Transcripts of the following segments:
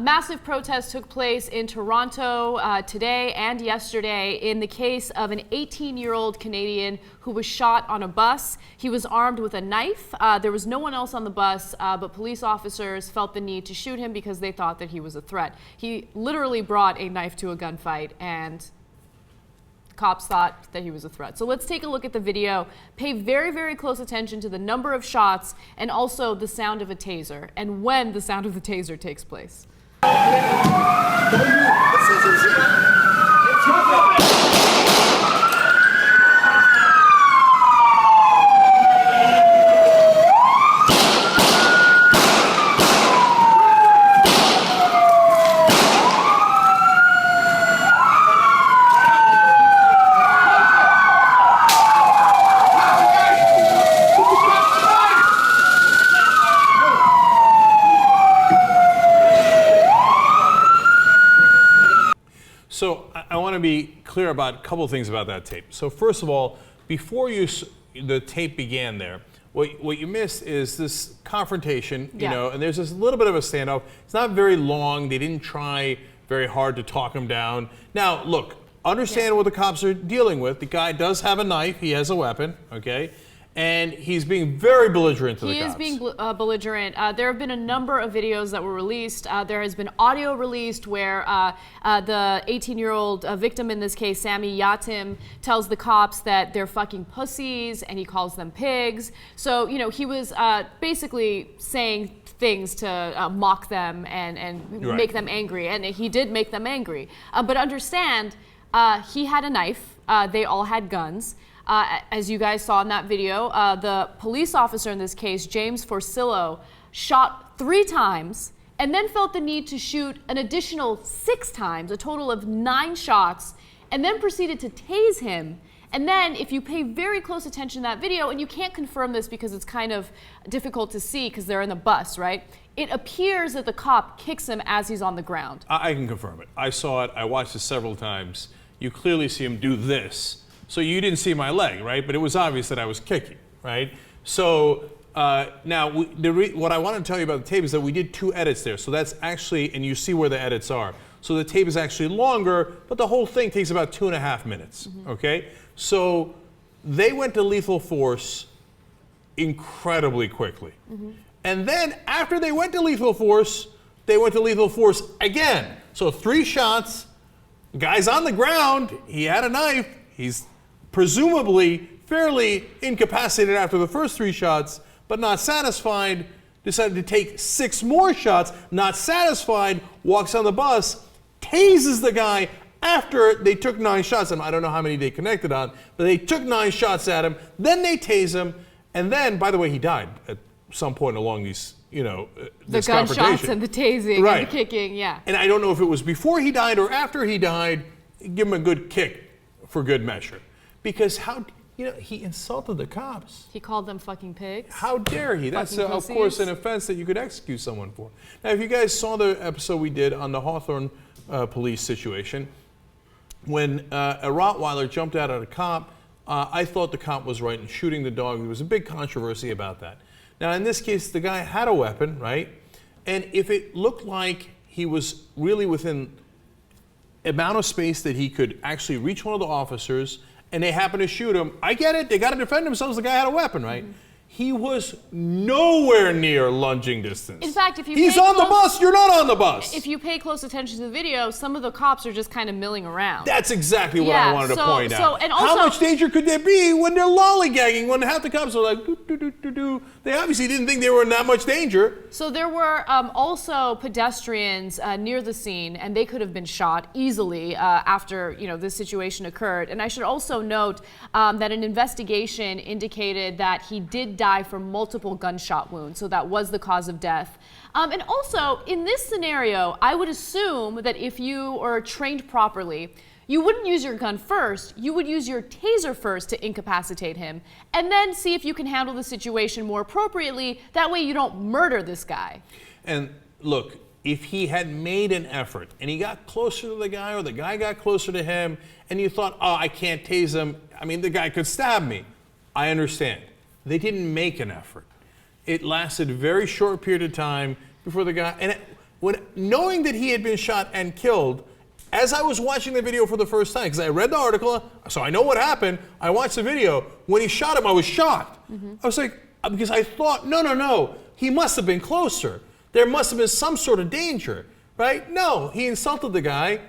Massive protests took place in Toronto today and yesterday in the case of an 18-year-old Canadian who was shot on a bus. He was armed with a knife. There was no one else on the bus, but police officers felt the need to shoot him because they thought that he was a threat. He literally brought a knife to a gunfight, and cops thought that he was a threat. So let's take a look at the video. Pay very, very close attention to the number of shots and also the sound of a taser and when the sound of the taser takes place. So I want to be clear about a couple of things about that tape. So first of all, before the tape began there, what you missed is this confrontation, you know, and there's this little bit of a standoff. It's not very long. They didn't try very hard to talk him down. Now, look, understand what the cops are dealing with. The guy does have a knife. He has a weapon, okay? And he's being very belligerent to the cops. He is being belligerent. There have been a number of videos that were released. There has been audio released where the 18-year-old victim in this case, Sammy Yatim, tells the cops that they're fucking pussies and he calls them pigs. So, you know, he was basically saying things to mock them and make them angry. And he did make them angry. But understand, he had a knife. They all had guns. As you guys saw in that video, the police officer in this case, James Forcillo, shot 3 times and then felt the need to shoot an additional 6 times, a total of 9 shots, and then proceeded to tase him. And then if you pay very close attention to that video, and you can't confirm this because it's kind of difficult to see because they're in the bus, right? It appears that the cop kicks him as he's on the ground. I can confirm it. I saw it. I watched it several times. You clearly see him do this. So you didn't see my leg, right? But it was obvious that I was kicking, right? So now, what I want to tell you about the tape is that we did 2 edits there. So that's actually, and you see where the edits are. So the tape is actually longer, but the whole thing takes about 2.5 minutes, okay? So they went to lethal force incredibly quickly. And then after they went to lethal force again. So 3 shots, guy's on the ground, he had a knife, he's presumably fairly incapacitated after the first 3 shots, but not satisfied, decided to take 6 more shots, not satisfied, walks on the bus, tases the guy after they took 9 shots. And I don't know how many they connected on, but they took 9 shots at him, then they tase him, and then, by the way, he died at some point along these, you know, this confrontation. The gunshots and the tasing and the kicking, yeah. And I don't know if it was before he died or after he died, give him a good kick for good measure. Because he insulted the cops. He called them fucking pigs. How dare he? That's, of course, an offense that you could execute someone for. Now, if you guys saw the episode we did on the Hawthorne police situation, when a Rottweiler jumped out at a cop, I thought the cop was right in shooting the dog. There was a big controversy about that. Now, in this case, the guy had a weapon, right? And if it looked like he was really within amount of space that he could actually reach one of the officers and they happen to shoot him, I get it, they got to defend themselves, the guy had a weapon, right? He was nowhere near lunging distance. In fact, if you He's on the bus, you're not on the bus. If you pay close attention to the video, some of the cops are just kind of milling around. That's exactly what I wanted to point out. And also, how much danger could there be when they're lollygagging, when half the cops are like, doo, doo, doo, doo, doo. They obviously didn't think they were in that much danger. So there were also pedestrians near the scene, and they could have been shot easily after this situation occurred. And I should also note that an investigation indicated that he did die from multiple gunshot wounds, so that was the cause of death. And also, in this scenario, I would assume that if you are trained properly, you wouldn't use your gun first, you would use your taser first to incapacitate him, and then see if you can handle the situation more appropriately. That way you don't murder this guy. And look, if he had made an effort and he got closer to the guy or the guy got closer to him and you thought, oh, I can't tase him, I mean, the guy could stab me. I understand. They didn't make an effort. It lasted a very short period of time before the guy, and knowing that he had been shot and killed, as I was watching the video for the first time, because I read the article, so I know what happened, I watched the video. When he shot him, I was shocked. I was like, because I thought, no, he must have been closer. There must have been some sort of danger, right? No, he insulted the guy,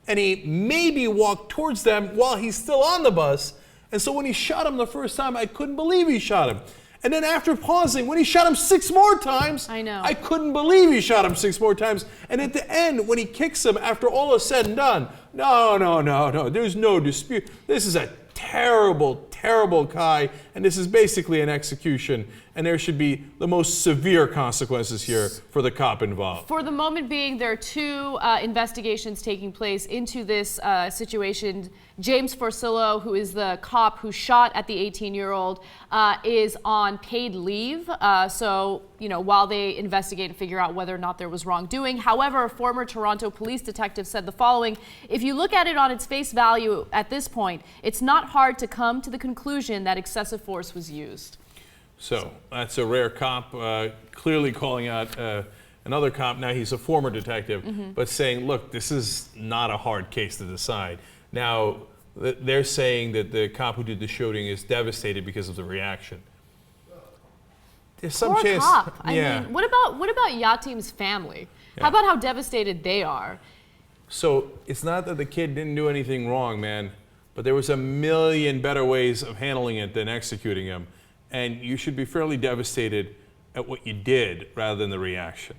and he maybe walked towards them while he's still on the bus. And so when he shot him the first time, I couldn't believe he shot him. And then after pausing, when he shot him 6 more times, I couldn't believe he shot him 6 more times. And at the end, when he kicks him, after all is said and done, no, there's no dispute. This is a terrible, terrible guy, and this is basically an execution. And there should be the most severe consequences here for the cop involved. For the moment being, there are 2 investigations taking place into this situation. James Forcillo, who is the cop who shot at the 18-year-old, is on paid leave. So, while they investigate and figure out whether or not there was wrongdoing. However, a former Toronto police detective said the following: if you look at it on its face value at this point, it's not hard to come to the conclusion that excessive force was used. So that's a rare cop clearly calling out another cop. Now he's a former detective, but saying, look, this is not a hard case to decide. Now they're saying that the cop who did the shooting is devastated because of the reaction. There's some Poor chance. Cop. I mean, what about Yatim's family? How about how devastated they are? So it's not that the kid didn't do anything wrong, man, but there was a million better ways of handling it than executing him. And you should be fairly devastated at what you did rather than the reaction.